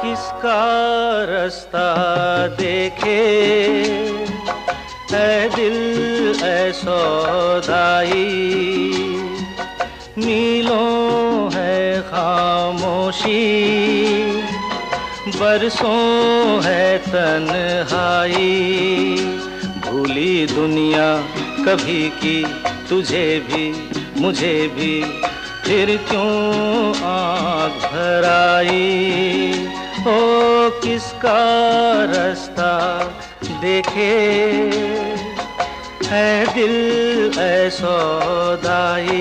किसका रास्ता देखे है दिल ऐ सौदाई। मीलों है खामोशी, बरसों है तन्हाई। भूली दुनिया कभी की तुझे भी मुझे भी, फिर क्यों आँख भर आई। ओ किसका रास्ता देखे है दिल ऐ सौदाई।